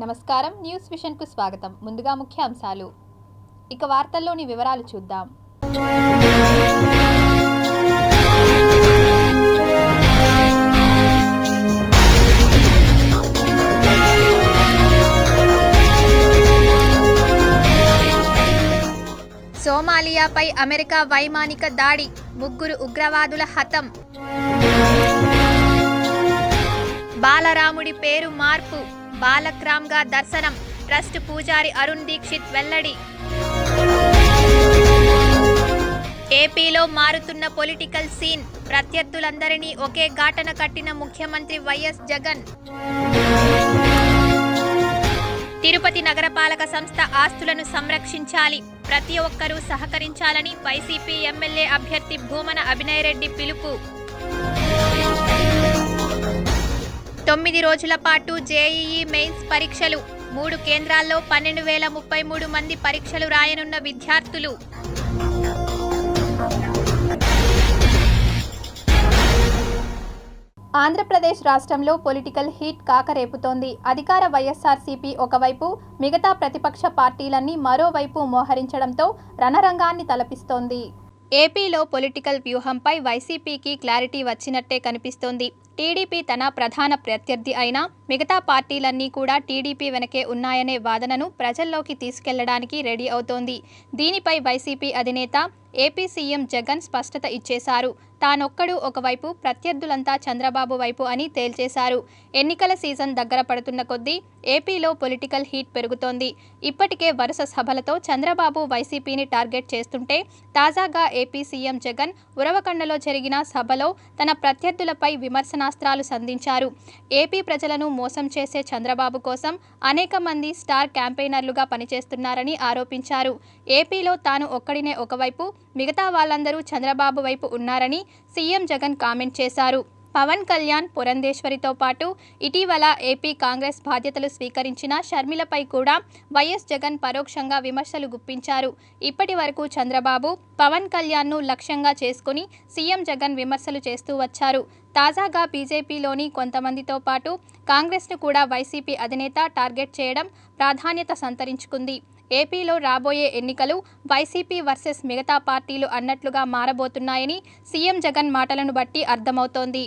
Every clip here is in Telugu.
నమస్కారం న్యూస్ విషన్ కు స్వాగతం. ముందుగా ముఖ్య అంశాలు. ఇక వార్తల్లోని వివరాలు చూద్దాం. సోమాలియాపై అమెరికా వైమానిక దాడి, 3 ఉగ్రవాదుల హతం. బాలరాముడి పేరు మార్పు, బాలక్రామ్గా దర్శనం, ట్రస్ట్ పూజారి అరుణ్ దీక్షిత్ వెల్లడి. ఏపీలో మారుతున్న పొలిటికల్ సీన్, ప్రత్యర్థులందరినీ ఒకే ఘాటన కట్టిన ముఖ్యమంత్రి వైఎస్ జగన్. తిరుపతి నగరపాలక సంస్థ ఆస్తులను సంరక్షించాలి, ప్రతి ఒక్కరూ సహకరించాలని వైసీపీ ఎమ్మెల్యే అభ్యర్థి భూమన అభినయ్ రెడ్డి పిలుపు. 9 రోజుల పాటు జేఈఈ మెయిన్స్ పరీక్షలు, 3 కేంద్రాల్లో 12,033 మంది పరీక్షలు రాయనున్న విద్యార్థులు. ఆంధ్రప్రదేశ్ రాష్ట్రంలో పొలిటికల్ హీట్ కాకరేపుతోంది. అధికార వైఎస్ఆర్సీపీ ఒకవైపు, మిగతా ప్రతిపక్ష పార్టీలన్నీ మరోవైపు మోహరించడంతో రణరంగాన్ని తలపిస్తోంది. ఏపీలో పొలిటికల్ వ్యూహంపై వైసీపీకి క్లారిటీ వచ్చినట్టే కనిపిస్తోంది. టీడీపీ తన ప్రధాన ప్రత్యర్థి అయినా మిగతా పార్టీలన్నీ కూడా టీడీపీ వెనకే ఉన్నాయనే వాదనను ప్రజల్లోకి తీసుకెళ్లడానికి రెడీ అవుతోంది. దీనిపై వైసీపీ అధినేత ఏపీ సీఎం జగన్ స్పష్టత ఇచ్చేశారు. తానొక్కడు ఒకవైపు, ప్రత్యర్థులంతా చంద్రబాబు వైపు అని తేల్చేశారు. ఎన్నికల సీజన్ దగ్గర పడుతున్న కొద్దీ ఏపీలో పొలిటికల్ హీట్ పెరుగుతోంది. ఇప్పటికే వరుస సభలతో చంద్రబాబు వైసీపీని టార్గెట్ చేస్తుంటే, తాజాగా ఏపీ సీఎం జగన్ ఉరవకొండలో జరిగిన సభలో తన ప్రత్యర్థులపై విమర్శనాస్త్రాలు సంధించారు. ఏపీ ప్రజలను మోసం చేసే చంద్రబాబు కోసం అనేక మంది స్టార్ క్యాంపెయినర్లుగా పనిచేస్తున్నారని ఆరోపించారు. ఏపీలో తాను ఒక్కడినే ఒకవైపు, మిగతా వాళ్ళందరూ చంద్రబాబు వైపు ఉన్నారని సీఎం జగన్ కామెంట్ చేశారు. పవన్ కళ్యాణ్, పురంధేశ్వరితో పాటు ఇటీవల ఏపీ కాంగ్రెస్ బాధ్యతలు స్వీకరించిన షర్మిలపై కూడా వైఎస్ జగన్ పరోక్షంగా విమర్శలు గుప్పించారు. ఇప్పటి వరకు చంద్రబాబు, పవన్ కళ్యాణ్ను లక్ష్యంగా చేసుకుని సీఎం జగన్ విమర్శలు చేస్తూ వచ్చారు. తాజాగా బీజేపీలోని కొంతమందితో పాటు కాంగ్రెస్ను కూడా వైసీపీ అధినేత టార్గెట్ చేయడం ప్రాధాన్యత సంతరించుకుంది. ఏపీలో రాబోయే ఎన్నికలు వైసీపీ వర్సెస్ మిగతా పార్టీలు అన్నట్లుగా మారబోతున్నాయని సీఎం జగన్ మాటలను బట్టి అర్థమవుతోంది.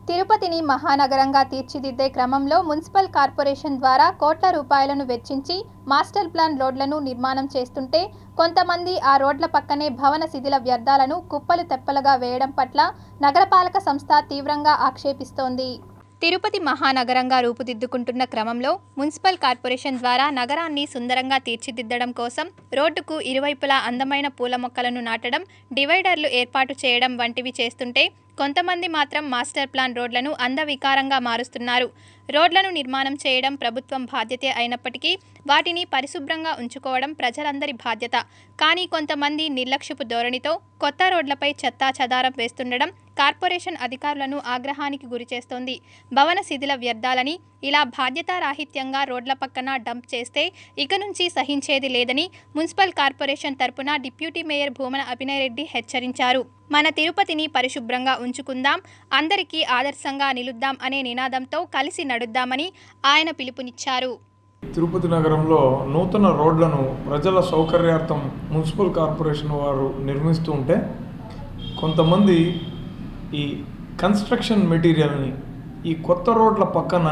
తిరుపతిని మహానగరంగా తీర్చిదిద్దే క్రమంలో మున్సిపల్ కార్పొరేషన్ ద్వారా కోట్ల రూపాయలను వెచ్చించి మాస్టర్ ప్లాన్ రోడ్లను నిర్మాణం చేస్తుంటే, కొంతమంది ఆ రోడ్ల పక్కనే భవన శిథిల వ్యర్థాలను కుప్పలు తెప్పలుగా వేయడం పట్ల నగరపాలక సంస్థ తీవ్రంగా ఆక్షేపిస్తోంది. తిరుపతి మహానగరంగా రూపుదిద్దుకుంటున్న క్రమంలో మున్సిపల్ కార్పొరేషన్ ద్వారా నగరాన్ని సుందరంగా తీర్చిదిద్దడం కోసం రోడ్డుకు ఇరువైపులా అందమైన పూల మొక్కలను నాటడం, డివైడర్లు ఏర్పాటు చేయడం వంటివి చేస్తుంటే, కొంతమంది మాత్రం మాస్టర్ ప్లాన్ రోడ్లను అందవికారంగా మారుస్తున్నారు. రోడ్లను నిర్మాణం చేయడం ప్రభుత్వం బాధ్యతే అయినప్పటికీ వాటిని పరిశుభ్రంగా ఉంచుకోవడం ప్రజలందరి బాధ్యత. కానీ కొంతమంది నిర్లక్ష్యపు ధోరణితో కొత్త రోడ్లపై చెత్తా చెదారం వేస్తుండడం కార్పొరేషన్ అధికారులను ఆగ్రహానికి గురిచేస్తోంది. భవన శిథిల వ్యర్థాలని ఇలా బాధ్యతారాహిత్యంగా రోడ్ల పక్కన డంప్ చేస్తే ఇక నుంచి సహించేది లేదని మున్సిపల్ కార్పొరేషన్ తరపున డిప్యూటీ మేయర్ భూమన అభినయ్ రెడ్డి హెచ్చరించారు. మన తిరుపతిని పరిశుభ్రంగా ఉంచుకుందాం, అందరికీ ఆదర్శంగా నిలుద్దాం అనే నినాదంతో కలిసి నడుద్దామని ఆయన పిలుపునిచ్చారు. తిరుపతి నగరంలో నూతన రోడ్లను ప్రజల సౌకర్యార్థం మున్సిపల్ కార్పొరేషన్ వారు నిర్మిస్తూ ఉంటే, కొంతమంది ఈ కన్స్ట్రక్షన్ మెటీరియల్ని ఈ కొత్త రోడ్ల పక్కన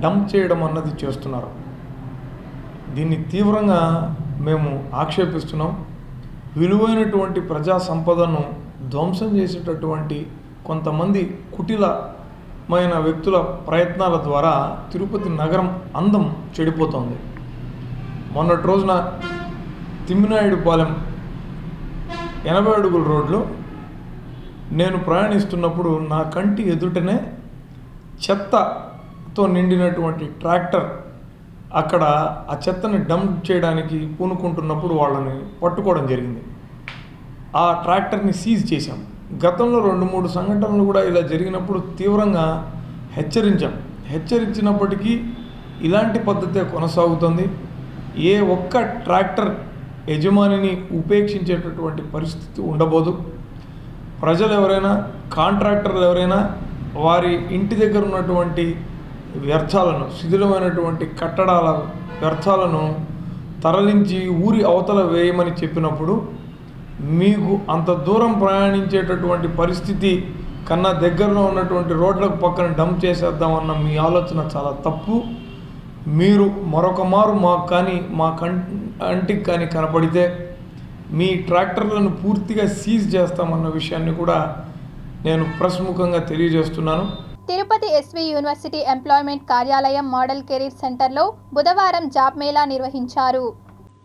డంప్ చేయడం అన్నది చేస్తున్నారు. దీన్ని తీవ్రంగా మేము ఆక్షేపిస్తున్నాం. విలువైనటువంటి ప్రజా సంపదను ధ్వంసం చేసేటటువంటి కొంతమంది కుటిలమైన వ్యక్తుల ప్రయత్నాల ద్వారా తిరుపతి నగరం అందం చెడిపోతోంది. మొన్నటి రోజున తిమ్మినాయుడుపాలెం 80 అడుగుల రోడ్లో నేను ప్రయాణిస్తున్నప్పుడు నా కంటి ఎదుటనే చెత్తతో నిండినటువంటి ట్రాక్టర్ అక్కడ ఆ చెత్తని డంప్ చేయడానికి పూనుకుంటున్నప్పుడు వాళ్ళని పట్టుకోవడం జరిగింది. ఆ ట్రాక్టర్ని సీజ్ చేశాం. గతంలో 2-3 సంఘటనలు కూడా ఇలా జరిగినప్పుడు తీవ్రంగా హెచ్చరించినప్పటికీ ఇలాంటి పద్ధతే కొనసాగుతుంది. ఏ ఒక్క ట్రాక్టర్ యజమానిని ఉపేక్షించేటటువంటి పరిస్థితి ఉండబోదు. ప్రజలు ఎవరైనా, కాంట్రాక్టర్లు ఎవరైనా వారి ఇంటి దగ్గర ఉన్నటువంటి వ్యర్థాలను, శిథిలమైనటువంటి కట్టడాల వ్యర్థాలను తరలించి ఊరి అవతల వేయమని చెప్పినప్పుడు మీకు అంత దూరం ప్రయాణించేటటువంటి పరిస్థితి కన్నా దగ్గరలో ఉన్నటువంటి రోడ్లకు పక్కన డంప్ చేసేద్దామన్న మీ ఆలోచన చాలా తప్పు. మీరు మరొక మారు మాకు కానీ మా కంటికి కానీ కనపడితే మీ ట్రాక్టర్లను పూర్తిగా సీజ్ చేస్తామన్న విషయాన్ని కూడా నేను ప్రముఖంగా తెలియజేస్తున్నాను. తిరుపతి ఎస్వి యూనివర్సిటీ ఎంప్లాయ్మెంట్ కార్యాలయం మోడల్ కెరీర్ సెంటర్లో బుధవారం జాబ్ మేళా నిర్వహించారు.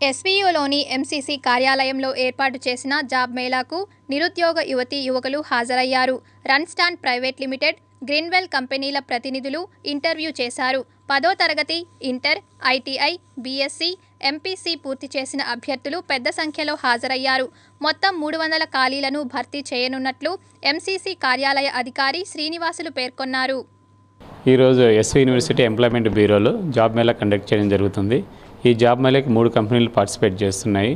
ఎస్వీయూలోని ఎంసీసీ కార్యాలయంలో ఏర్పాటు చేసిన జాబ్ మేళాకు నిరుద్యోగ యువతీ యువకులు హాజరయ్యారు. రన్స్టాన్ ప్రైవేట్ లిమిటెడ్, గ్రీన్వెల్ కంపెనీల ప్రతినిధులు ఇంటర్వ్యూ చేశారు. 10వ తరగతి, ఇంటర్, ఐటీఐ, బీఎస్సీ, ఎంపీసీ పూర్తి చేసిన అభ్యర్థులు పెద్ద సంఖ్యలో హాజరయ్యారు. మొత్తం 300 ఖాళీలను భర్తీ చేయనున్నట్లు ఎంసీసీ కార్యాలయ అధికారి శ్రీనివాసులు పేర్కొన్నారు. ఈరోజు ఎస్వి యూనివర్సిటీ ఎంప్లాయ్మెంట్ బ్యూరోలో జాబ్ మేళా కండక్ట్ చేయడం జరుగుతుంది. ఈ జాబ్ మేళాకి 3 కంపెనీలు పార్టిసిపేట్ చేస్తున్నాయి.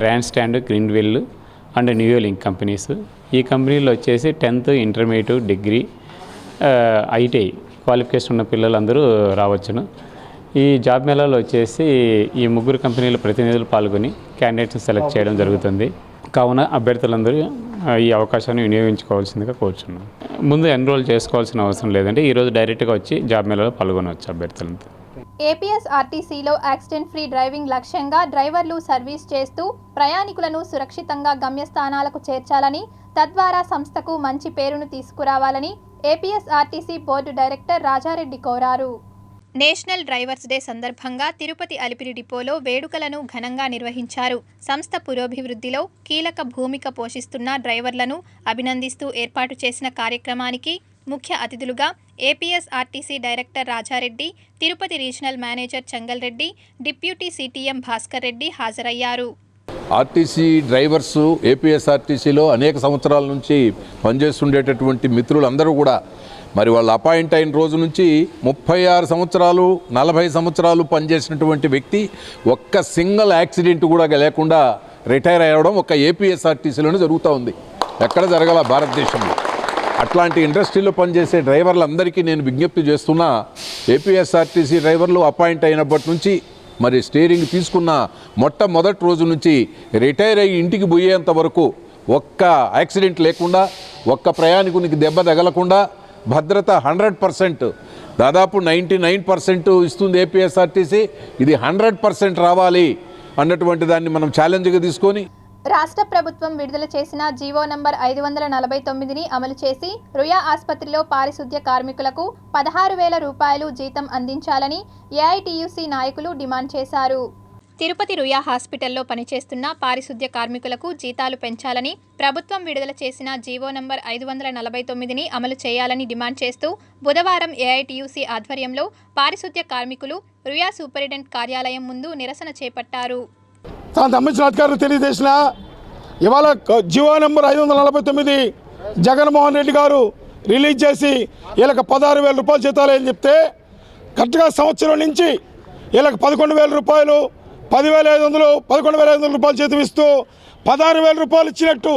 Randstad, Greenwell and New Link companies. ఈ కంపెనీలో వచ్చేసి 10th, intermediate, degree, ITI qualification ఉన్న పిల్లలందరూ రావచ్చును. ఈ జాబ్ మేళాలో వచ్చేసి ఈ 3 కంపెనీల ప్రతినిధులు పాల్గొని క్యాండిడేట్స్ని సెలెక్ట్ చేయడం జరుగుతుంది. కావున అభ్యర్థులందరూ ఈ అవకాశాన్ని వినియోగించుకోవాల్సిందిగా కోరుచున్నాం. ముందు ఎన్రోల్ చేసుకోవాల్సిన అవసరం లేదంటే ఈరోజు డైరెక్ట్గా వచ్చి జాబ్ మేళాలో పాల్గొనవచ్చు అభ్యర్థులంతా. ఏపీఎస్ఆర్టీసీలో యాక్సిడెంట్ ఫ్రీ డ్రైవింగ్ లక్ష్యంగా డ్రైవర్లు సర్వీస్ చేస్తూ ప్రయాణికులను సురక్షితంగా గమ్యస్థానాలకు చేర్చాలని, తద్వారా సంస్థకు మంచి పేరును తీసుకురావాలని ఏపీఎస్ఆర్టీసీ బోర్డు డైరెక్టర్ రాజారెడ్డి కోరారు. నేషనల్ డ్రైవర్స్ డే సందర్భంగా తిరుపతి అలిపిరి డిపోలో వేడుకలను ఘనంగా నిర్వహించారు. సంస్థ పురోభివృద్ధిలో కీలక భూమిక పోషిస్తున్న డ్రైవర్లను అభినందిస్తూ ఏర్పాటు చేసిన కార్యక్రమానికి ముఖ్య అతిథులుగా APSRTC director Raja Reddy, Tirupati regional manager Chengal Reddy, deputy CTM Bhaskar Reddy హాజరయ్యారు. ఆర్టీసీ డ్రైవర్స్ ఏపీఎస్ఆర్టీసీలో అనేక సంవత్సరాల నుంచి పనిచేస్తుండేటటువంటి మిత్రులందరూ కూడా మరి వాళ్ళు అపాయింట్ అయిన రోజు నుంచి 36 సంవత్సరాలు 40 సంవత్సరాలు పనిచేసినటువంటి వ్యక్తి ఒక్క సింగిల్ యాక్సిడెంట్ కూడా లేకుండా రిటైర్ అయ్యడం ఒక ఏపీఎస్ఆర్టీసీలోనే జరుగుతూ ఉంది. ఎక్కడ జరగాల భారతదేశంలో. అట్లాంటి ఇండస్ట్రీలో పనిచేసే డ్రైవర్లందరికీ నేను విజ్ఞప్తి చేస్తున్నా, ఏపీఎస్ఆర్టీసీ డ్రైవర్లు అపాయింట్ అయినప్పటి నుంచి మరి స్టీరింగ్ తీసుకున్న మొట్టమొదటి రోజు నుంచి రిటైర్ అయ్యి ఇంటికి పోయేంత వరకు ఒక్క యాక్సిడెంట్ లేకుండా, ఒక్క ప్రయాణికునికి దెబ్బ తగలకుండా భద్రత 100%, దాదాపు 99% ఇస్తుంది ఏపీఎస్ఆర్టీసీ. ఇది 100% రావాలి అన్నటువంటి దాన్ని మనం ఛాలెంజ్గా తీసుకొని రాష్ట్ర ప్రభుత్వం విడుదల చేసిన జీవో నంబర్ 549ని అమలు చేసి రుయా ఆసుపత్రిలో పారిశుద్ధ్య కార్మికులకు 16,000 రూపాయలు జీతం అందించాలని ఏఐటీయూసీ నాయకులు డిమాండ్ చేశారు. తిరుపతి రుయా హాస్పిటల్లో పనిచేస్తున్న పారిశుద్ధ్య కార్మికులకు జీతాలు పెంచాలని, ప్రభుత్వం విడుదల చేసిన జీవో నంబర్ 549ని అమలు చేయాలని డిమాండ్ చేస్తూ బుధవారం ఏఐటీయూసీ ఆధ్వర్యంలో పారిశుద్ధ్య కార్మికులు రుయా సూపరింటెండెంట్ కార్యాలయం ముందు నిరసన చేపట్టారు. తన సంబంధించిన అధికారులు తెలియజేసిన ఇవాళ జీవో నెంబర్ 549 జగన్మోహన్ రెడ్డి గారు రిలీజ్ చేసి వీళ్ళకి 16,000 రూపాయలు జీతాలు అని చెప్తే కరెక్ట్గా సంవత్సరం నుంచి వీళ్ళకి 11,000 రూపాయలు, 10,500, 11,500 రూపాయలు జీతం ఇస్తూ 16,000 రూపాయలు ఇచ్చినట్టు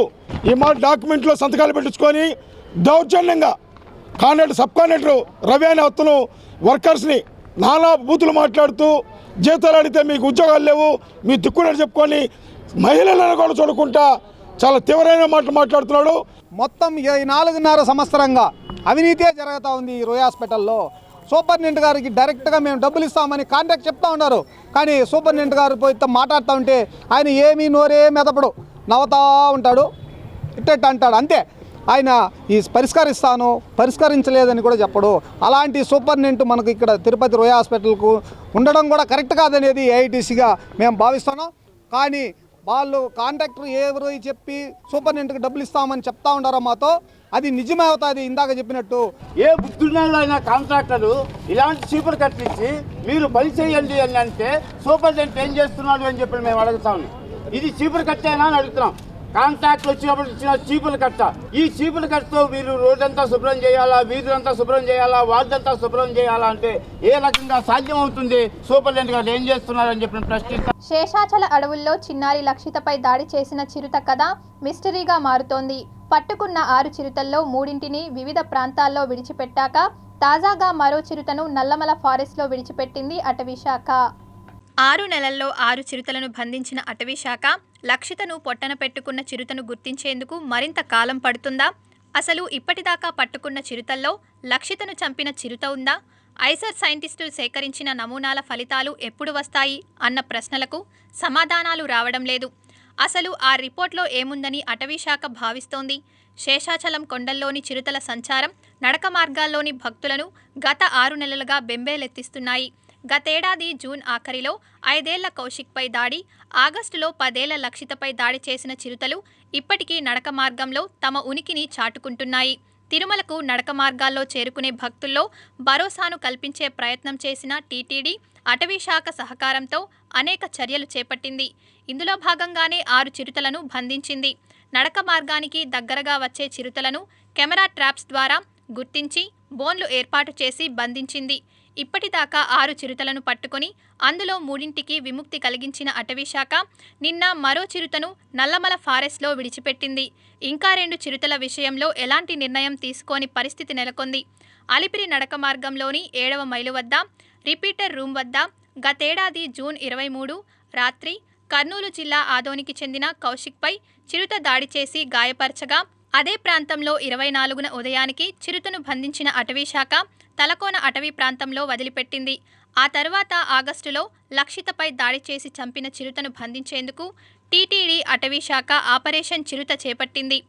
ఈ మాట డాక్యుమెంట్లో సంతకాలు పెట్టించుకొని దౌర్జన్యంగా కాంట్రాక్టర్, సబ్ కాంట్రాక్టర్ రవి అనే అతను వర్కర్స్ని నానా బూతులు మాట్లాడుతూ జీతాలు అడిగితే మీకు ఉద్యోగాలు లేవు, మీ దిక్కునని చెప్పుకొని మహిళలను కూడా చూడకుండా చాలా తీవ్రమైన మాటలు మాట్లాడుతున్నాడు. మొత్తం 4.5 సంవత్సరంగా అవినీతే జరుగుతూ ఉంది ఈ రుయా హాస్పిటల్లో. సూపరింటెండెంట్ గారికి డైరెక్ట్గా మేము డబ్బులు ఇస్తామని కాంట్రాక్ట్ చెప్తా ఉన్నారు. కానీ సూపరింటెండెంట్ గారు పోయి మాట్లాడుతూ ఉంటే ఆయన ఏమీ నోరే మెదపడు, నవ్వుతూ ఉంటాడు, ఇట్టట్టు అంటాడు అంతే. ఆయన ఈ పరిష్కరించలేదని కూడా చెప్పడు. అలాంటి సూపరింటెండెంట్ మనకు ఇక్కడ తిరుపతి రుయా హాస్పిటల్కు ఉండడం కూడా కరెక్ట్ కాదనేది ఏఐటీసీగా మేము భావిస్తున్నాం. కానీ వాళ్ళు కాంట్రాక్టర్ ఎవరు చెప్పి సూపరింటెండెంట్కి డబ్బులు ఇస్తామని చెప్తా ఉన్నారో మాతో అది నిజమే అవుతుంది. ఇందాక చెప్పినట్టు ఏ బుద్ధుల్లో అయినా కాంట్రాక్టరు ఇలాంటి చీపురు కట్టించి మీరు పని చేయండి అని అంటే సూపరింటెండెంట్ ఏం చేస్తున్నాడు అని చెప్పి మేము అడుగుతాము. ఇది చీపురు కట్టేనా అని అడుగుతున్నాం. కాంట్రాక్ట్ వచ్చినప్పుడు ఇచ్చిన చీపులు కట్ట, ఈ చీపులు కట్టతో మీరు రోడ్డంతా శుభ్రం చేయాలా, వీధులంతా శుభ్రం చేయాలా, వార్డంతా శుభ్రం చేయాలా అంటే ఏ రకంగా సాధ్యం అవుతుంది? సూపరింటెండెంట్ గారు ఏం చేస్తున్నారని చెప్పిన ప్రశ్న. శేషాచల అడవుల్లో చిన్నారి లక్షితపై దాడి చేసిన చిరుత కథ మిస్టరీగా మారుతోంది. పట్టుకున్న 6 చిరుతల్లో 3ంటిని వివిధ ప్రాంతాల్లో విడిచిపెట్టాక తాజాగా మరో చిరుతను నల్లమల ఫారెస్ట్లో విడిచిపెట్టింది అటవీ శాఖ. 6 నెలల్లో 6 చిరుతలను బంధించిన అటవీశాఖ లక్షితను పొట్టన పెట్టుకున్న చిరుతను గుర్తించేందుకు మరింత కాలం పడుతుందా? అసలు ఇప్పటిదాకా పట్టుకున్న చిరుతల్లో లక్షితను చంపిన చిరుత ఉందా? ఐసర్ సైంటిస్టులు సేకరించిన నమూనాల ఫలితాలు ఎప్పుడు వస్తాయి అన్న ప్రశ్నలకు సమాధానాలు రావడం లేదు. అసలు ఆ రిపోర్ట్లో ఏముందని అటవీశాఖ భావిస్తోంది? శేషాచలం కొండల్లోని చిరుతల సంచారం నడక మార్గాల్లోని భక్తులను గత 6 నెలలుగా బెంబేలెత్తిస్తున్నాయి. గతేడాది జూన్ ఆఖరిలో 5 ఏళ్ల కౌశిక్పై దాడి, ఆగస్టులో 10 ఏళ్ల లక్షితపై దాడి చేసిన చిరుతలు ఇప్పటికీ నడక మార్గంలో తమ ఉనికిని చాటుకుంటున్నాయి. తిరుమలకు నడక మార్గాల్లో చేరుకునే భక్తుల్లో భరోసాను కల్పించే ప్రయత్నం చేసిన టీటీడీ, అటవీశాఖ సహకారంతో అనేక చర్యలు చేపట్టింది. ఇందులో భాగంగానే 6 చిరుతలను బంధించింది. నడక మార్గానికి దగ్గరగా వచ్చే చిరుతలను కెమెరా ట్రాప్స్ ద్వారా గుర్తించి బోన్లు ఏర్పాటు చేసి బంధించింది. ఇప్పటిదాకా 6 చిరుతలను పట్టుకొని అందులో 3ంటికి విముక్తి కలిగించిన అటవీశాఖ నిన్న మరో చిరుతను నల్లమల ఫారెస్ట్లో విడిచిపెట్టింది. ఇంకా 2 చిరుతల విషయంలో ఎలాంటి నిర్ణయం తీసుకోని పరిస్థితి నెలకొంది. అలిపిరి నడక మార్గంలోని 7వ మైలు వద్ద రిపీటర్ రూమ్ వద్ద గతేడాది జూన్ 23 రాత్రి కర్నూలు జిల్లా ఆదోనికి చెందిన కౌశిక్పై చిరుత దాడి చేసి గాయపరచగా, అదే ప్రాంతంలో 24న ఉదయానికి చిరుతను బంధించిన అటవీశాఖ తలకోన అటవీ ప్రాంతంలో వదిలిపెట్టింది. ఆ తర్వాత ఆగస్టులో లక్షితపై దాడి చేసి చంపిన చిరుతను బంధించేందుకు టీటీడీ, అటవీశాఖ ఆపరేషన్ చిరుత చేపట్టింది.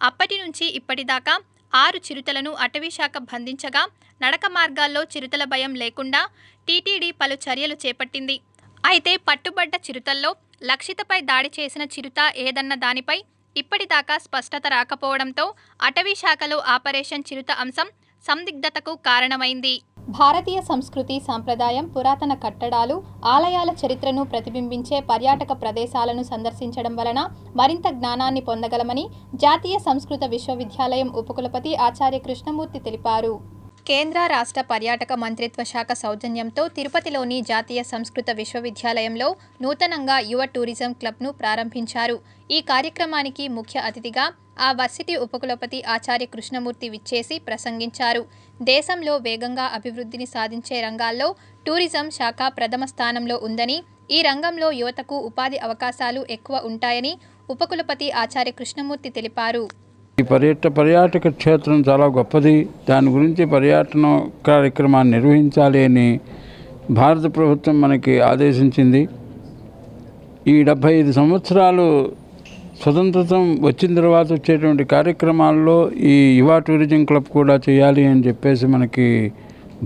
అప్పటి నుంచి ఇప్పటిదాకా 6 చిరుతలను అటవీశాఖ బంధించగా, నడక మార్గాల్లో చిరుతల భయం లేకుండా టీటీడీ పలు చర్యలు చేపట్టింది. అయితే పట్టుబడ్డ చిరుతల్లో లక్షితపై దాడి చేసిన చిరుత ఏదన్న దానిపై ఇప్పటిదాకా స్పష్టత రాకపోవడంతో అటవీశాఖలో ఆపరేషన్ చిరుత అంశం సందిగ్ధతకు కారణమైంది. భారతీయ సంస్కృతి, సంప్రదాయం, పురాతన కట్టడాలు, ఆలయాల చరిత్రను ప్రతిబింబించే పర్యాటక ప్రదేశాలను సందర్శించడం వలన మరింత జ్ఞానాన్ని పొందగలమని జాతీయ సంస్కృత విశ్వవిద్యాలయం ఉపకులపతి ఆచార్య కృష్ణమూర్తి తెలిపారు. కేంద్ర రాష్ట్ర పర్యాటక మంత్రిత్వ శాఖ సౌజన్యంతో తిరుపతిలోని జాతీయ సంస్కృత విశ్వవిద్యాలయంలో నూతనంగా యువ టూరిజం క్లబ్ను ప్రారంభించారు. ఈ కార్యక్రమానికి ముఖ్య అతిథిగా ఆ వర్సిటీ ఉపకులపతి ఆచార్య కృష్ణమూర్తి విచ్చేసి ప్రసంగించారు. దేశంలో వేగంగా అభివృద్ధిని సాధించే రంగాల్లో టూరిజం శాఖ ప్రథమ స్థానంలో ఉందని, ఈ రంగంలో యువతకు ఉపాధి అవకాశాలు ఎక్కువ ఉంటాయని ఉపకులపతి ఆచార్య కృష్ణమూర్తి తెలిపారు. ఈ పర్యాటక క్షేత్రం చాలా గొప్పది. దాని గురించి పర్యటన కార్యక్రమాన్ని నిర్వహించాలి అని భారత ప్రభుత్వం మనకి ఆదేశించింది. ఈ 75 సంవత్సరాలు స్వతంత్రం వచ్చిన తర్వాత వచ్చేటువంటి కార్యక్రమాల్లో ఈ యువ టూరిజం క్లబ్ కూడా చేయాలి అని చెప్పేసి మనకి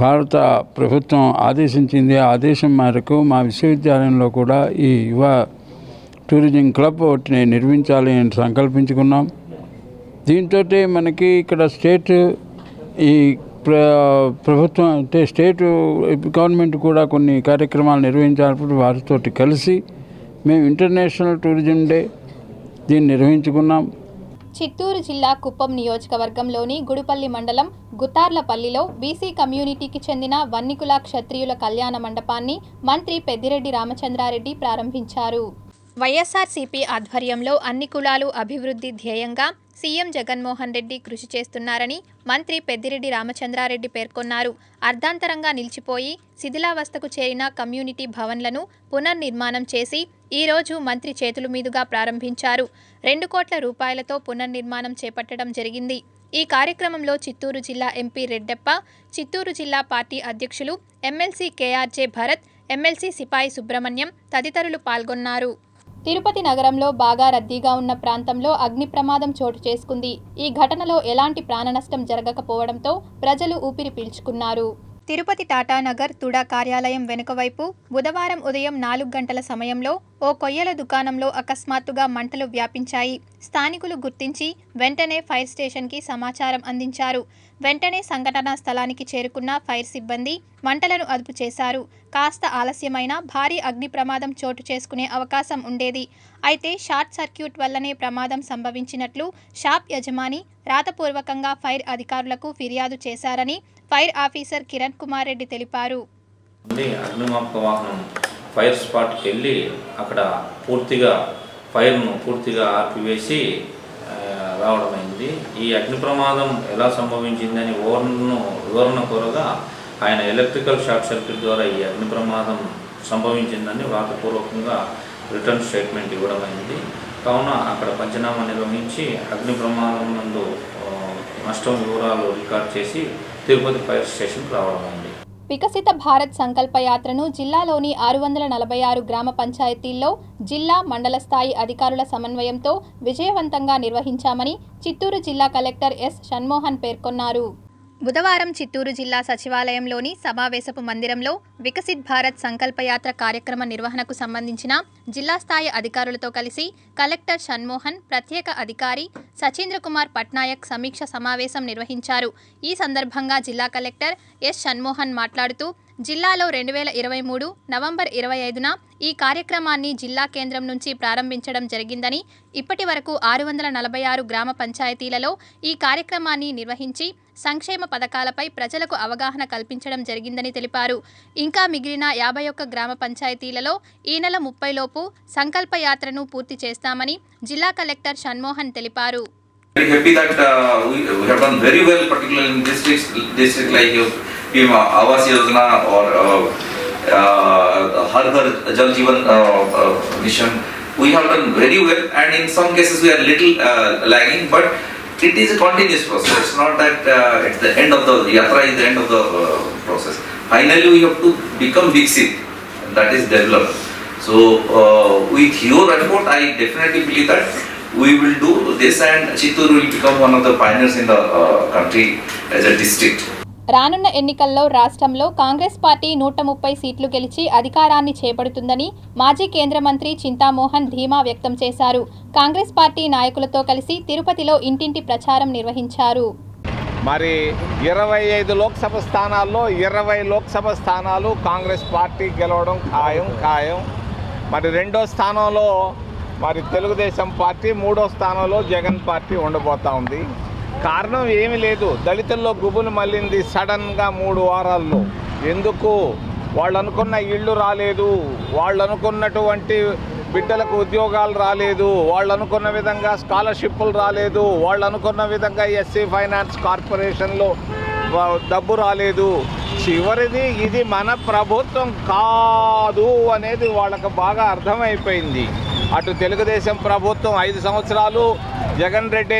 భారత ప్రభుత్వం ఆదేశించింది. ఆ ఆదేశం మేరకు మా విశ్వవిద్యాలయంలో కూడా ఈ యువ టూరిజం క్లబ్ ఒకటిని నిర్మించాలి అని సంకల్పించుకున్నాం. దీంతో మనకి ఇక్కడ స్టేట్ ఈ ప్రభుత్వం అంటే స్టేట్ గవర్నమెంట్ కూడా కొన్ని కార్యక్రమాలు నిర్వహించాలప్పుడు వారితోటి కలిసి మేము ఇంటర్నేషనల్ టూరిజం డే దీన్ని నిర్వహించుకున్నాం. చిత్తూరు జిల్లా కుప్పం నియోజకవర్గంలోని గుడిపల్లి మండలం గుతార్లపల్లిలో బీసీ కమ్యూనిటీకి చెందిన వన్నికుల క్షత్రియుల కళ్యాణ మండపాన్ని మంత్రి పెద్దిరెడ్డి రామచంద్రారెడ్డి ప్రారంభించారు. వైఎస్ఆర్సీపీ ఆధ్వర్యంలో అన్ని కులాలు అభివృద్ధి ధ్యేయంగా సీఎం జగన్మోహన్ రెడ్డి కృషి చేస్తున్నారని మంత్రి పెద్దిరెడ్డి రామచంద్రారెడ్డి పేర్కొన్నారు. అర్ధాంతరంగా నిలిచిపోయి శిథిలావస్థకు చేరిన కమ్యూనిటీ భవన్లను పునర్నిర్మాణం చేసి ఈరోజు మంత్రి చేతుల మీదుగా ప్రారంభించారు. 2 కోట్ల రూపాయలతో పునర్నిర్మాణం చేపట్టడం జరిగింది. ఈ కార్యక్రమంలో చిత్తూరు జిల్లా ఎంపీ రెడ్డెప్ప, చిత్తూరు జిల్లా పార్టీ అధ్యక్షులు ఎమ్మెల్సీ కేఆర్జే భరత్, ఎమ్మెల్సీ సిపాయి సుబ్రహ్మణ్యం తదితరులు పాల్గొన్నారు. తిరుపతి నగరంలో బాగా రద్దీగా ఉన్న ప్రాంతంలో అగ్ని ప్రమాదం చోటు చేసుకుంది. ఈ ఘటనలో ఎలాంటి ప్రాణనష్టం జరగకపోవడంతో ప్రజలు ఊపిరి పీల్చుకున్నారు. తిరుపతి టాటానగర్ తుడా కార్యాలయం వెనుక వైపు బుధవారం ఉదయం 4 గంటల సమయంలో ఓ కొయ్యల దుకాణంలో అకస్మాత్తుగా మంటలు వ్యాపించాయి. స్థానికులు గుర్తించి వెంటనే ఫైర్ స్టేషన్కి సమాచారం అందించారు. వెంటనే సంఘటనా స్థలానికి చేరుకున్న ఫైర్ సిబ్బంది మంటలను అదుపు చేశారు. కాస్త ఆలస్యమైన భారీ అగ్ని ప్రమాదం చోటు చేసుకునే అవకాశం ఉండేది. అయితే షార్ట్ సర్క్యూట్ వల్లనే ప్రమాదం సంభవించినట్లు షాప్ యజమాని రాతపూర్వకంగా ఫైర్ అధికారులకు ఫిర్యాదు చేశారని ఫైర్ ఆఫీసర్ కిరణ్ కుమార్ రెడ్డి తెలిపారు. అగ్నిమాపక వాహనం ఫైర్ స్పాట్కి వెళ్ళి అక్కడ ఫైర్ను పూర్తిగా ఆర్పివేసి రావడమైంది. ఈ అగ్ని ప్రమాదం ఎలా సంభవించిందని వివరణ కోరగా ఆయన ఎలక్ట్రికల్ షార్ట్ సర్క్యూట్ ద్వారా ఈ అగ్ని ప్రమాదం సంభవించిందని వ్రాతపూర్వకంగా రిటర్న్ స్టేట్మెంట్ ఇవ్వడం అయింది. కావున అక్కడ పంచనామా నిర్వహించి అగ్ని ప్రమాదం నందు నష్టం వివరాలు రికార్డ్ చేసి తిరుపతి ఫైర్ స్టేషన్కి రావడం అయింది. వికసిత భారత్ సంకల్ప యాత్రను జిల్లాలోని 646 గ్రామ పంచాయతీల్లో జిల్లా మండల స్థాయి అధికారుల సమన్వయంతో విజయవంతంగా నిర్వహించామని చిత్తూరు జిల్లా కలెక్టర్ ఎస్ షణ్మోహన్ పేర్కొన్నారు. బుధవారం చిత్తూరు జిల్లా సచివాలయంలోని సమావేశపు మందిరంలో వికసిత్ భారత్ సంకల్పయాత్ర కార్యక్రమ నిర్వహణకు సంబంధించిన జిల్లా స్థాయి అధికారులతో కలిసి కలెక్టర్ షణ్మోహన్, ప్రత్యేక అధికారి సచీంద్ర కుమార్ పట్నాయక్ సమీక్ష సమావేశం నిర్వహించారు. ఈ సందర్భంగా జిల్లా కలెక్టర్ ఎస్ షణ్మోహన్ మాట్లాడుతూ జిల్లాలో 2023 నవంబర్ 25న ఈ కార్యక్రమాన్ని జిల్లా కేంద్రం నుంచి ప్రారంభించడం జరిగిందని, ఇప్పటి వరకు 646 గ్రామ పంచాయతీలలో ఈ కార్యక్రమాన్ని నిర్వహించి సంక్షేమ పథకాలపై ప్రజలకు అవగాహన కల్పించడం జరిగిందని తెలిపారు. ఇంకా మిగిలిన 51 గ్రామ పంచాయతీలలో ఈ నెల 30 లోపు సంకల్ప యాత్రను పూర్తి చేస్తామని జిల్లా కలెక్టర్ షణ్మోహన్ తెలిపారు. Very happy that we have done very well, particularly in district like Awas Yojana or Har Ghar Jal Jeevan mission. We have done very well, and in some cases we are little lagging, but it is a continuous process. It's not that it's the end of the yatra is the end of the process. Finally, we have to become Viksit, that is developed. So with your effort, I definitely believe that we will do this, and Chittoor will become one of the pioneers in the country as a district. రానున్న ఎన్నికల్లో రాష్ట్రంలో కాంగ్రెస్ పార్టీ 130 సీట్లు గెలిచి అధికారాన్ని చేపడుతుందని మాజీ కేంద్ర మంత్రి చింతామోహన్ ధీమా వ్యక్తం చేశారు. కాంగ్రెస్ పార్టీ నాయకులతో కలిసి తిరుపతిలో ఇంటింటి ప్రచారం నిర్వహించారు. మరి 25 లోక్సభ స్థానాల్లో 20 లోక్సభ స్థానాలు కాంగ్రెస్ పార్టీ గెలవడం ఖాయం. మరి రెండో స్థానంలో మరి తెలుగుదేశం పార్టీ, మూడో స్థానంలో జగన్ పార్టీ ఉండబోతా ఉంది. కారణం ఏమీ లేదు, దళితుల్లో గుబులు మళ్ళింది సడన్గా 3 వారాల్లో. ఎందుకు? వాళ్ళు అనుకున్న ఇళ్ళు రాలేదు, వాళ్ళు అనుకున్నటువంటి బిడ్డలకు ఉద్యోగాలు రాలేదు, వాళ్ళు అనుకున్న విధంగా స్కాలర్షిప్లు రాలేదు, వాళ్ళు అనుకున్న విధంగా ఎస్సీ ఫైనాన్స్ కార్పొరేషన్లో డబ్బు రాలేదు. చివరిది ఇది మన ప్రభుత్వం కాదు అనేది వాళ్ళకు బాగా అర్థమైపోయింది. అటు తెలుగుదేశం ప్రభుత్వం 5 సంవత్సరాలు, జగన్ రెడ్డి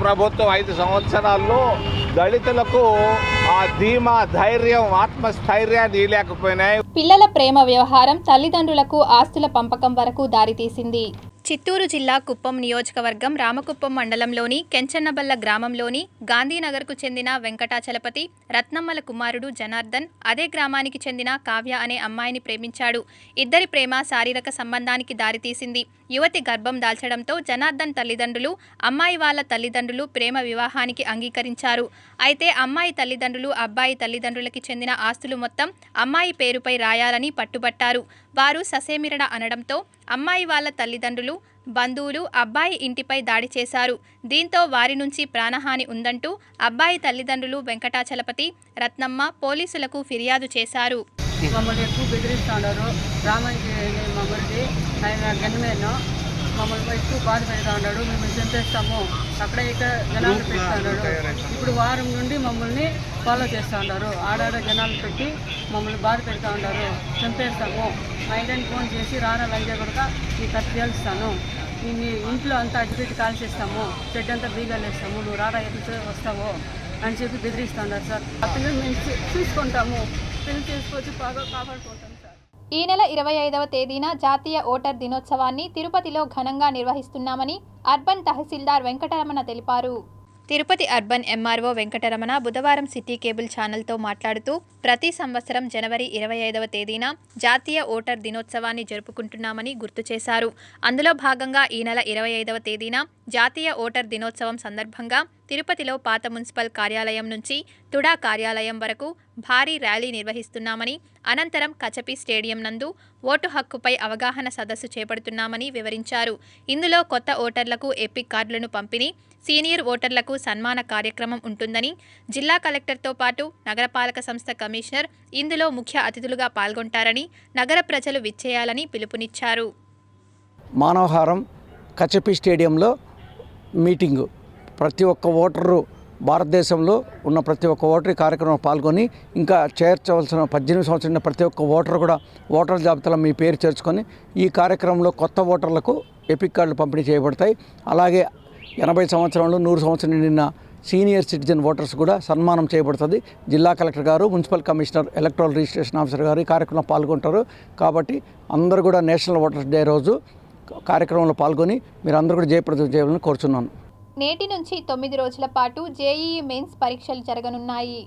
ప్రభుత్వం 5 సంవత్సరాల్లో దళితులకు ఆ ధీమా, ధైర్యం, ఆత్మస్థైర్యాన్ని లేకపోయినాయి. పిల్లల ప్రేమ వ్యవహారం తల్లిదండ్రులకు ఆస్తుల పంపకం వరకు దారితీసింది. చిత్తూరు జిల్లా కుప్పం నియోజకవర్గం రామకుప్పం మండలంలోని కెంచన్నబల్ల గ్రామంలోని గాంధీనగర్కు చెందిన వెంకటాచలపతి రత్నమ్మల కుమారుడు జనార్దన్ అదే గ్రామానికి చెందిన కావ్య అనే అమ్మాయిని ప్రేమించాడు. ఇద్దరి ప్రేమ శారీరక సంబంధానికి దారితీసింది. యువతి గర్భం దాల్చడంతో జనార్దన్ తల్లిదండ్రులు, అమ్మాయి వాళ్ళ తల్లిదండ్రులు ప్రేమ వివాహానికి అంగీకరించారు. అయితే అమ్మాయి తల్లిదండ్రులు అబ్బాయి తల్లిదండ్రులకి చెందిన ఆస్తులు మొత్తం అమ్మాయి పేరుపై రాయాలని పట్టుబట్టారు. వారు ససేమిరడ అనడంతో అమ్మాయి వాళ్ళ తల్లిదండ్రులు, బంధువులు అబ్బాయి ఇంటిపై దాడి చేశారు. దీంతో వారి నుంచి ప్రాణహాని ఉందంటూ అబ్బాయి తల్లిదండ్రులు వెంకటాచలపతి, రత్నమ్మ పోలీసులకు ఫిర్యాదు చేశారు. మమ్మల్ని ఎక్కువ బెదిరిస్తున్నారు. రామానికి మమ్మల్ని ఆయన గన్మేను మమ్మల్ని ఎక్కువ బాధ పెడతా ఉన్నాడు. మేము చంపేస్తాము, అక్కడ ఇక్కడ జనాలు పెడుతున్నాడు. ఇప్పుడు వారం నుండి మమ్మల్ని ఫాలో చేస్తూ ఉన్నారు. ఆడాడ జనాలు పెట్టి మమ్మల్ని బాధ పెడతా ఉన్నారు. చంపేస్తాము, మా ఇంటికి ఫోన్ చేసి రారా లంజా కొడుక నీ కత్తి తేలుస్తాను, మీ ఇంట్లో అంతా అడ్డుపెట్టి కాల్ చేస్తాము, చెడ్డ అంతా బీగాలు వేస్తాము, నువ్వు రారా ఎట్లా వస్తావో అని చెప్పి బెదిరిస్తున్నారు సార్. ఆ పిల్లలు మేము చూసుకుంటాము, పెళ్లి చేసుకొచ్చి బాగా కాపాడుకుంటాం సార్. ఈ నెల 25వ తేదీన జాతీయ ఓటర్ దినోత్సవాన్ని తిరుపతిలో ఘనంగా నిర్వహిస్తున్నామని అర్బన్ తహసీల్దార్ వెంకటరమణ తెలిపారు. తిరుపతి అర్బన్ ఎంఆర్ఓ వెంకటరమణ బుధవారం సిటీ కేబుల్ ఛానల్తో మాట్లాడుతూ ప్రతి సంవత్సరం జనవరి 25వ తేదీన జాతీయ ఓటర్ దినోత్సవాన్ని జరుపుకుంటున్నామని గుర్తు చేశారు. అందులో భాగంగా ఈ నెల 25వ తేదీన జాతీయ ఓటర్ దినోత్సవం సందర్భంగా తిరుపతిలో పాత మున్సిపల్ కార్యాలయం నుంచి తుడా కార్యాలయం వరకు భారీ ర్యాలీ నిర్వహిస్తున్నామని, అనంతరం కచపి స్టేడియం నందు ఓటు హక్కుపై అవగాహన సదస్సు చేపడుతున్నామని వివరించారు. ఇందులో కొత్త ఓటర్లకు ఎపిక్ కార్డులను పంపిణీ, సీనియర్ ఓటర్లకు సన్మాన కార్యక్రమం ఉంటుందని, జిల్లా కలెక్టర్తో పాటు నగరపాలక సంస్థ కమిషనర్ ఇందులో ముఖ్య అతిథులుగా పాల్గొంటారని, నగర ప్రజలు విచ్చేయాలని పిలుపునిచ్చారు. మానవహారం కచపి స్టేడియంలో మీటింగు, ప్రతి ఒక్క ఓటరు భారతదేశంలో ఉన్న ప్రతి ఒక్క ఓటర్ ఈ కార్యక్రమంలో పాల్గొని ఇంకా చేర్చవలసిన 18 సంవత్సరాల ప్రతి ఒక్క ఓటర్ కూడా ఓటర్ల జాబితాలో మీ పేరు చేర్చుకొని ఈ కార్యక్రమంలో కొత్త ఓటర్లకు ఎపిక్ కార్డులు పంపిణీ చేయబడతాయి. అలాగే 80 సంవత్సరాలు 100 సంవత్సరం నిండిన సీనియర్ సిటిజన్ ఓటర్స్ కూడా సన్మానం చేయబడుతుంది. జిల్లా కలెక్టర్ గారు, municipal commissioner, electoral registration officer గారు ఈ కార్యక్రమంలో పాల్గొంటారు. కాబట్టి అందరూ కూడా నేషనల్ ఓటర్స్ డే రోజు కార్యక్రమంలో పాల్గొని మీరు అందరూ కూడా జయప్రదం చేయాలని కోరుచున్నాను. నేటి నుంచి 9 రోజుల పాటు జేఈఈ మెయిన్స్ పరీక్షలు జరగనున్నాయి.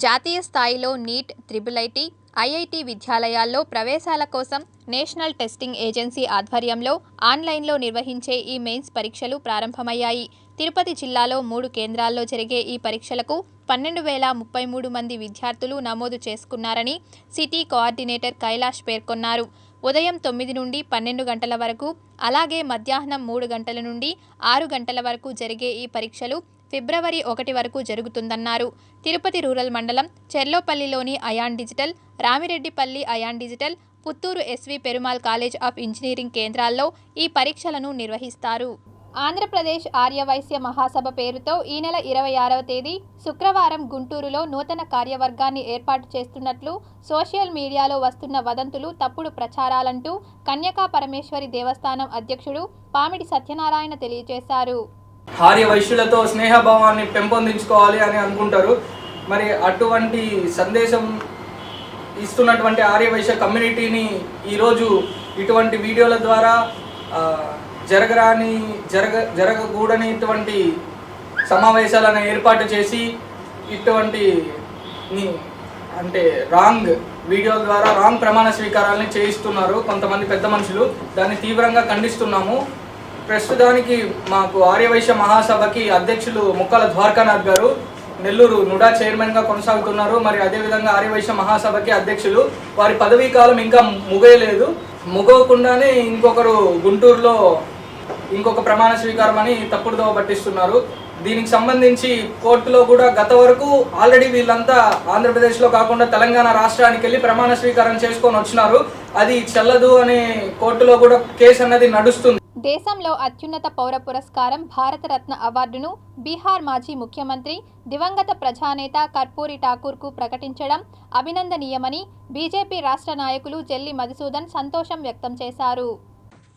జాతీయ స్థాయిలో నీట్, IIIT, IIT విద్యాలయాల్లో ప్రవేశాల కోసం నేషనల్ టెస్టింగ్ ఏజెన్సీ ఆధ్వర్యంలో ఆన్లైన్లో నిర్వహించే ఈ మెయిన్స్ పరీక్షలు ప్రారంభమయ్యాయి. తిరుపతి జిల్లాలో 3 కేంద్రాల్లో జరిగే ఈ పరీక్షలకు 12,033 మంది విద్యార్థులు నమోదు చేసుకున్నారని సిటీ కోఆర్డినేటర్ కైలాష్ పేర్కొన్నారు. ఉదయం 9 నుండి 12 గంటల వరకు, అలాగే మధ్యాహ్నం 3 గంటల నుండి 6 గంటల వరకు జరిగే ఈ పరీక్షలు ఫిబ్రవరి 1 వరకు జరుగుతుందన్నారు. తిరుపతి రూరల్ మండలం చెర్లోపల్లిలోని iON Digital, Ramireddipalli iON Digital, Puttur SV Perumal college of engineering కేంద్రాల్లో ఈ పరీక్షలను నిర్వహిస్తారు. ఆంధ్రప్రదేశ్ ఆర్యవైశ్య మహాసభ పేరుతో ఈ నెల 26వ తేదీ శుక్రవారం గుంటూరులో నూతన కార్యవర్గాన్ని ఏర్పాటు చేస్తున్నట్లు సోషల్ మీడియాలో వస్తున్న వదంతులు తప్పుడు ప్రచారాలంటూ కన్యకా పరమేశ్వరి దేవస్థానం అధ్యక్షుడు పామిడి సత్యనారాయణ తెలియజేశారు. ఆర్య వైశ్యులతో స్నేహభావాన్ని పెంపొందించుకోవాలి అని అనుకుంటారు. మరి అటువంటి సందేశం ఇస్తున్నటువంటి ఆర్య వైశ్య కమ్యూనిటీని ఈరోజు ఇటువంటి వీడియోల ద్వారా జరగకూడని ఇటువంటి సమావేశాలను ఏర్పాటు చేసి ఇటువంటి అంటే రాంగ్ వీడియోల ద్వారా రాంగ్ ప్రమాణ స్వీకారాలని చేయిస్తున్నారు కొంతమంది పెద్ద మనుషులు. దాన్ని తీవ్రంగా ఖండిస్తున్నాము. ప్రస్తుతానికి మాకు ఆర్యవైశ్య మహాసభకి అధ్యక్షులు ముక్కల ద్వారకానాథ్ గారు నెల్లూరు నుడా చైర్మన్గా కొనసాగుతున్నారు. మరి అదేవిధంగా ఆర్యవైశ్య మహాసభకి అధ్యక్షులు, వారి పదవీ కాలం ఇంకా ముగియలేదు. ముగవకుండానే ఇంకొకరు గుంటూరులో ఇంకొక ప్రమాణ స్వీకారం అని తప్పుడుదో పట్టిస్తున్నారు. దీనికి సంబంధించి కోర్టులో కూడా గత వరకు ఆల్రెడీ వీళ్ళంతా ఆంధ్రప్రదేశ్లో కాకుండా తెలంగాణ రాష్ట్రానికి వెళ్ళి ప్రమాణ స్వీకారం చేసుకొని వచ్చినారు. అది చెల్లదు అనే కోర్టులో కూడా కేసు అన్నది నడుస్తుంది. దేశంలో అత్యున్నత పౌర పురస్కారం భారతరత్న అవార్డును బీహార్ మాజీ ముఖ్యమంత్రి దివంగత ప్రజానేత కర్పూరి ఠాకూర్కు ప్రకటించడం అభినందనీయమని బీజేపీ రాష్ట్ర నాయకులు జెల్లి మధుసూదన్ సంతోషం వ్యక్తం చేశారు.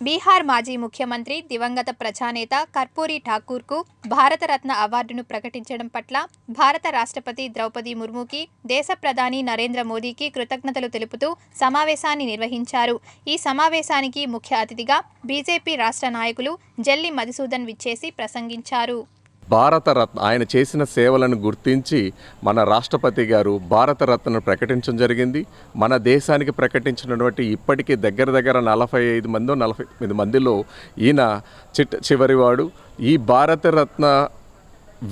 బీహార్ మాజీ ముఖ్యమంత్రి దివంగత ప్రజానేత కర్పూరి ఠాకూర్కు భారతరత్న అవార్డును ప్రకటించడం పట్ల భారత రాష్ట్రపతి ద్రౌపది ముర్ముకి, దేశ ప్రధాని నరేంద్ర మోదీకి కృతజ్ఞతలు తెలుపుతూ సమావేశాన్ని నిర్వహించారు. ఈ సమావేశానికి ముఖ్య అతిథిగా బీజేపీ రాష్ట్ర నాయకులు జెల్లి మధుసూదన్ విచ్చేసి ప్రసంగించారు. భారతరత్న ఆయన చేసిన సేవలను గుర్తించి మన రాష్ట్రపతి గారు భారతరత్నను ప్రకటించడం జరిగింది. మన దేశానికి ప్రకటించినటువంటి ఇప్పటికీ దగ్గర 45 మందో 48 మందిలో ఈయన చివరివాడు. ఈ భారతరత్న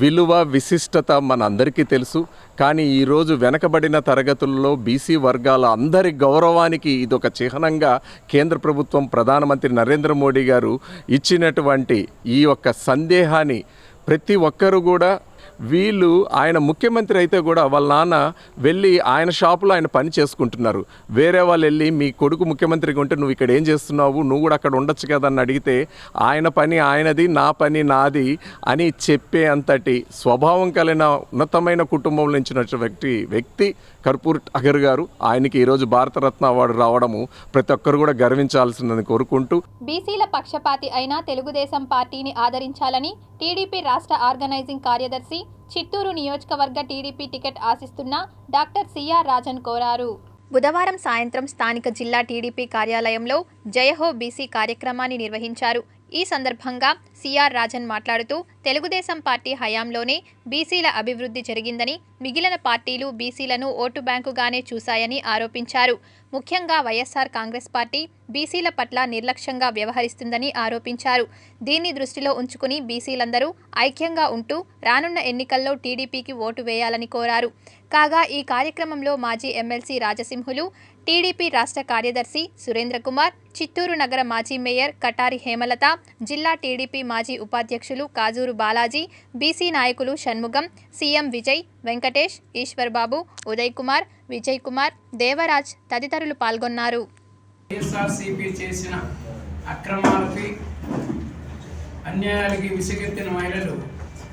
విలువ విశిష్టత మన అందరికీ తెలుసు. కానీ ఈరోజు వెనకబడిన తరగతుల్లో బీసీ వర్గాల అందరి గౌరవానికి ఇదొక చిహ్నంగా కేంద్ర ప్రభుత్వం ప్రధానమంత్రి నరేంద్ర మోడీ గారు ఇచ్చినటువంటి ఈ యొక్క సందేహాన్ని ప్రతి ఒక్కరు కూడా, వీళ్ళు ఆయన ముఖ్యమంత్రి అయితే కూడా వాళ్ళ నాన్న వెళ్ళి ఆయన షాపులో ఆయన పని చేసుకుంటున్నారు. వేరే వాళ్ళు వెళ్ళి మీ కొడుకు ముఖ్యమంత్రిగా ఉంటే నువ్వు ఇక్కడ ఏం చేస్తున్నావు, నువ్వు కూడా అక్కడ ఉండొచ్చు కదా అని అడిగితే ఆయన పని ఆయనది, నా పని నాది అని చెప్పే అంతటి స్వభావం కలిగిన ఉన్నతమైన కుటుంబంలో నుంచి వ్యక్తి కర్పూరి ఠాకూర్ గారు. ఆయనకి ఈరోజు భారతరత్న అవార్డు రావడము ప్రతి ఒక్కరు కూడా గర్వించాల్సిందని కోరుకుంటూ, బీసీల పక్షపాతి అయిన తెలుగుదేశం పార్టీని ఆదరించాలని టీడీపీ రాష్ట్ర ఆర్గనైజింగ్ కార్యదర్శి, చిత్తూరు నియోజకవర్గ టీడీపీ టికెట్ ఆశిస్తున్న డాక్టర్ సిఆర్ రాజన్ కోరారు. బుధవారం సాయంత్రం స్థానిక జిల్లా టీడీపీ కార్యాలయంలో జయహో బీసీ కార్యక్రమాన్ని నిర్వహించారు. ఈ సందర్భంగా సిఆర్ రాజన్ మాట్లాడుతూ తెలుగుదేశం పార్టీ హయాంలోనే బీసీల అభివృద్ధి జరిగిందని, మిగిలిన పార్టీలు బీసీలను ఓటు బ్యాంకుగానే చూశాయని ఆరోపించారు. ముఖ్యంగా వైఎస్ఆర్ కాంగ్రెస్ పార్టీ బీసీల పట్ల నిర్లక్ష్యంగా వ్యవహరిస్తుందని ఆరోపించారు. దీన్ని దృష్టిలో ఉంచుకుని బీసీలందరూ ఐక్యంగా ఉంటూ రానున్న ఎన్నికల్లో టీడీపీకి ఓటు వేయాలని కోరారు. కాగా ఈ కార్యక్రమంలో మాజీ ఎమ్మెల్సీ రాజసింహులు, టీడీపీ రాష్ట్ర కార్యదర్శి సురేంద్ర కుమార్, చిత్తూరు నగర మాజీ మేయర్ కటారి హేమలత, జిల్లా టీడీపీ మాజీ ఉపాధ్యక్షులు కాజూరు బాలాజీ, బీసీ నాయకులు షణ్ముగం, సీఎం విజయ్, వెంకటేష్, ఈశ్వర్బాబు, ఉదయ్ కుమార్, విజయ్ కుమార్, దేవరాజ్ తదితరులు పాల్గొన్నారు. వైఎస్ఆర్సీపీ చేసిన అక్రమాలకి, అన్యాయాలకి విసిగెత్తిన మహిళలు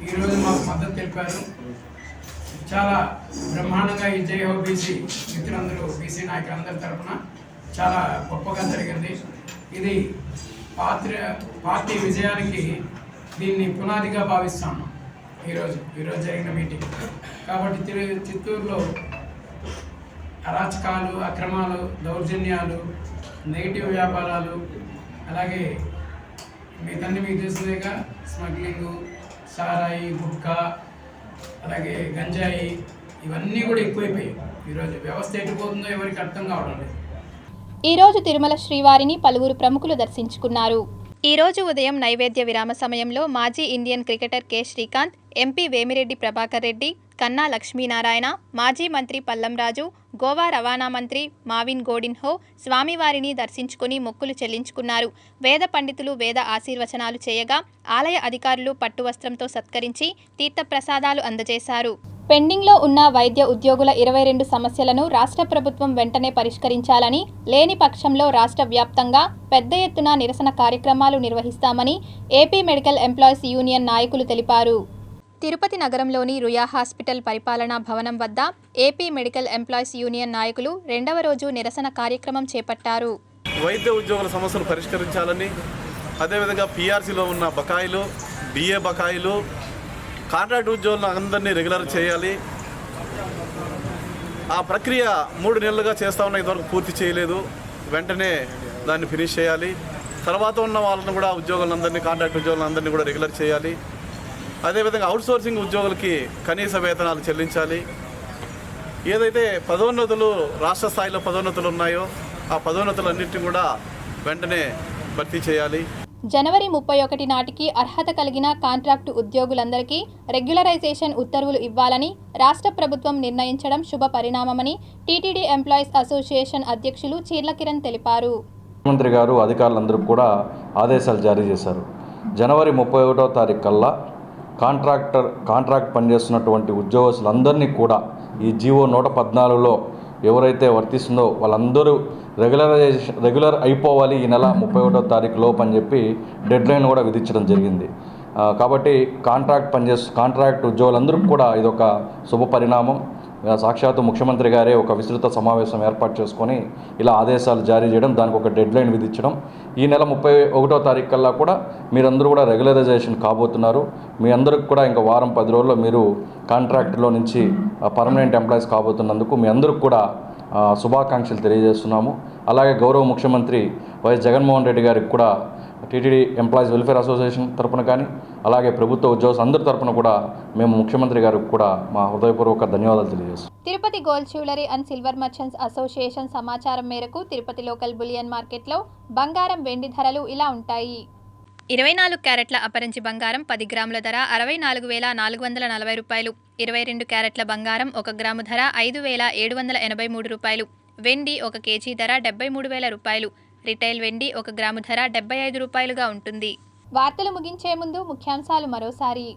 ఈరోజు మాకు మద్దతు తెలిపారు. చాలా బ్రహ్మాండంగా ఈ జై హో బీసీ మిత్రులందరూ, బీసీ నాయకులందరి తరఫున చాలా గొప్పగా జరిగింది. ఇది పార్టీ విజయానికి దీన్ని పునాదిగా భావిస్తాను ఈరోజు జరిగిన మీటింగ్. కాబట్టి చిత్తూరులో అరాచకాలు, అక్రమాలు, దౌర్జన్యాలు, నెగిటివ్ వ్యాపారాలు, అలాగే మీకు తెలిసిందేగా స్మగ్లింగు, సారాయి, గుట్కా, అలాగే గంజాయి, ఇవన్నీ కూడా ఎక్కువైపోయాయి. ఈరోజు వ్యవస్థ ఎటుపోతుందో ఎవరికి అర్థం కావడం లేదు. ఈరోజు తిరుమల శ్రీవారిని పలువురు ప్రముఖులు దర్శించుకున్నారు. ఈరోజు ఉదయం నైవేద్య విరామ సమయంలో మాజీ Indian cricketer K Srikanth, MP Vemireddy Prabhakar Reddy, కన్నా లక్ష్మీనారాయణ, మాజీ మంత్రి పల్లంరాజు, గోవా రవాణా మంత్రి మావిన్ గోడిన్హో స్వామివారిని దర్శించుకుని మొక్కులు చెల్లించుకున్నారు. వేద పండితులు వేద ఆశీర్వచనాలు చేయగా ఆలయ అధికారులు పట్టువస్త్రంతో సత్కరించి తీర్థప్రసాదాలు అందజేశారు. పెండింగ్లో ఉన్న వైద్య ఉద్యోగుల 22 సమస్యలను రాష్ట్ర ప్రభుత్వం వెంటనే పరిష్కరించాలని, లేని పక్షంలో రాష్ట్ర వ్యాప్తంగా పెద్ద ఎత్తున నిరసన కార్యక్రమాలు నిర్వహిస్తామని ఏపీ మెడికల్ ఎంప్లాయీస్ యూనియన్ నాయకులు తెలిపారు. తిరుపతి నగరంలోని రుయా హాస్పిటల్ పరిపాలనా భవనం వద్ద ఏపీ మెడికల్ ఎంప్లాయీస్ యూనియన్ నాయకులు 2వ రోజు నిరసన కార్యక్రమం చేపట్టారు. వైద్య ఉద్యోగుల సమస్యలు పరిష్కరించాలని, అదేవిధంగా పీఆర్సీలో ఉన్న బకాయిలు, డిఏ బకాయిలు, కాంట్రాక్ట్ ఉద్యోగులను అందరినీ రెగ్యులర్ చేయాలి. ఆ ప్రక్రియ 3 నెలలుగా చేస్తూ ఉన్న, ఇంతవరకు పూర్తి చేయలేదు. వెంటనే దాన్ని ఫినిష్ చేయాలి. తర్వాత ఉన్న వాళ్ళని కూడా, ఉద్యోగులందరినీ, కాంట్రాక్ట్ ఉద్యోగులందరినీ కూడా రెగ్యులర్ చేయాలి. అదేవిధంగా అవుట్సోర్సింగ్ ఉద్యోగులకి కనీస వేతనాలు చెల్లించాలి. ఏదైతే పదోన్నతులు, రాష్ట్ర స్థాయిలో పదోన్నతులు ఉన్నాయో ఆ పదోన్నతులన్నింటినీ కూడా వెంటనే భర్తీ చేయాలి. జనవరి 31 నాటికి అర్హత కలిగిన కాంట్రాక్టు ఉద్యోగులందరికీ రెగ్యులరైజేషన్ ఉత్తర్వులు ఇవ్వాలని రాష్ట్ర ప్రభుత్వం నిర్ణయించడం శుభ పరిణామమని టీటీడీ ఎంప్లాయీస్ అసోసియేషన్ అధ్యక్షులు చీర్ల కిరణ్ తెలిపారు. ముఖ్యమంత్రి గారు అధికారులందరూ కూడా ఆదేశాలు జారీ చేశారు. జనవరి 31వ తారీఖు కల్లా కాంట్రాక్ట్ పనిచేస్తున్నటువంటి ఉద్యోగస్తులందరినీ కూడా ఈ జీవో 114లో ఎవరైతే వర్తిస్తుందో వాళ్ళందరూ రెగ్యులర్ అయిపోవాలి ఈ నెల 31వ తారీఖు లోపు అని చెప్పి డెడ్లైన్ కూడా విధించడం జరిగింది. కాబట్టి కాంట్రాక్ట్ ఉద్యోగులందరికీ కూడా ఇదొక శుభ పరిణామం. సాక్షాత్తు ముఖ్యమంత్రి గారే ఒక విస్తృత సమావేశం ఏర్పాటు చేసుకొని ఇలా ఆదేశాలు జారీ చేయడం, దానికి ఒక డెడ్లైన్ విధించడం. ఈ నెల 31వ తారీఖు కల్లా కూడా మీరందరూ కూడా రెగ్యులరైజేషన్ కాబోతున్నారు. మీ అందరికి కూడా ఇంకా వారం 10 రోజుల్లో మీరు కాంట్రాక్ట్లో నుంచి పర్మనెంట్ ఎంప్లాయీస్ కాబోతున్నందుకు మీ అందరికి కూడా శుభాకాంక్షలు తెలియజేస్తున్నాము. అలాగే గౌరవ ముఖ్యమంత్రి వైఎస్ జగన్మోహన్ రెడ్డి గారికి కూడా టీటీడీ ఎంప్లాయీస్ వెల్ఫేర్ అసోసియేషన్ తరపున కానీ అలాగే ప్రభుత్వ ఉద్యోగులు అందరి తరపున కూడా మేము ముఖ్యమంత్రి గారికి కూడా మా హృదయపూర్వక ధన్యవాదాలు తెలియజేస్తాం. Tirupati gold jewellery and silver merchants association సమాచారం మేరకు తిరుపతి లోకల్ బులియన్ మార్కెట్లో బంగారం, వెండి ధరలు ఇలా ఉంటాయి. 24 క్యారెట్ల అపరంజి బంగారం 10 గ్రాముల ధర 64,440 రూపాయలు. 22 క్యారెట్ల బంగారం 1 గ్రాము ధర 5,783 రూపాయలు. వెండి 1 కేజీ ధర 73,000 రూపాయలు. రిటైల్ వెండి 1 గ్రాము ధర 75 రూపాయలుగా ఉంటుంది. వార్తలు ముగించే ముందు ముఖ్యాంశాలు మరోసారి.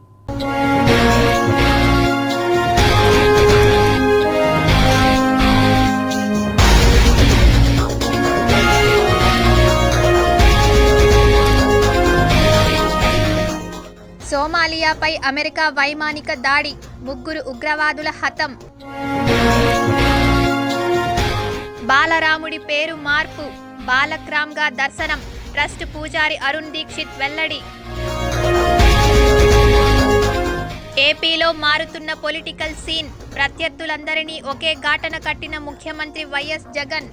సోమాలియాపై అమెరికా వైమానిక దాడి, 3 ఉగ్రవాదుల హతం. బాలరాముడి పేరు మార్పు, బాలక్రామ్గా దర్శనం, ట్రస్ట్ పూజారి అరుణ్ దీక్షిత్ వెల్లడి. ఏపీలో మారుతున్న పొలిటికల్ సీన్, ప్రత్యర్థులందరినీ ఒకే ఘాటన కట్టిన ముఖ్యమంత్రి వైఎస్ జగన్.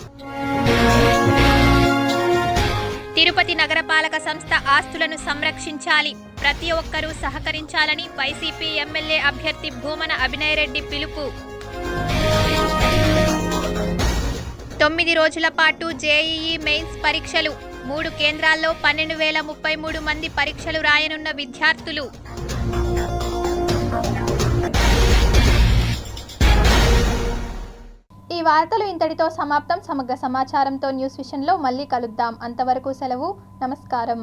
తిరుపతి నగరపాలక సంస్థ ఆస్తులను సంరక్షించాలి, ప్రతి ఒక్కరూ సహకరించాలని వైసీపీ ఎమ్మెల్యే అభ్యర్థి భూమన అభినయ్ రెడ్డి పిలుపు. 9 రోజుల పాటు జేఈఈ మెయిన్స్ పరీక్షలు, 3 కేంద్రాల్లో 12,033 మంది పరీక్షలు రాయనున్న విద్యార్థులు. ఈ వార్తలు ఇంతటితో సమాప్తం. సమగ్ర సమాచారంతో న్యూస్ విషన్లో మళ్ళీ కలుద్దాం. అంతవరకు సెలవు. నమస్కారం.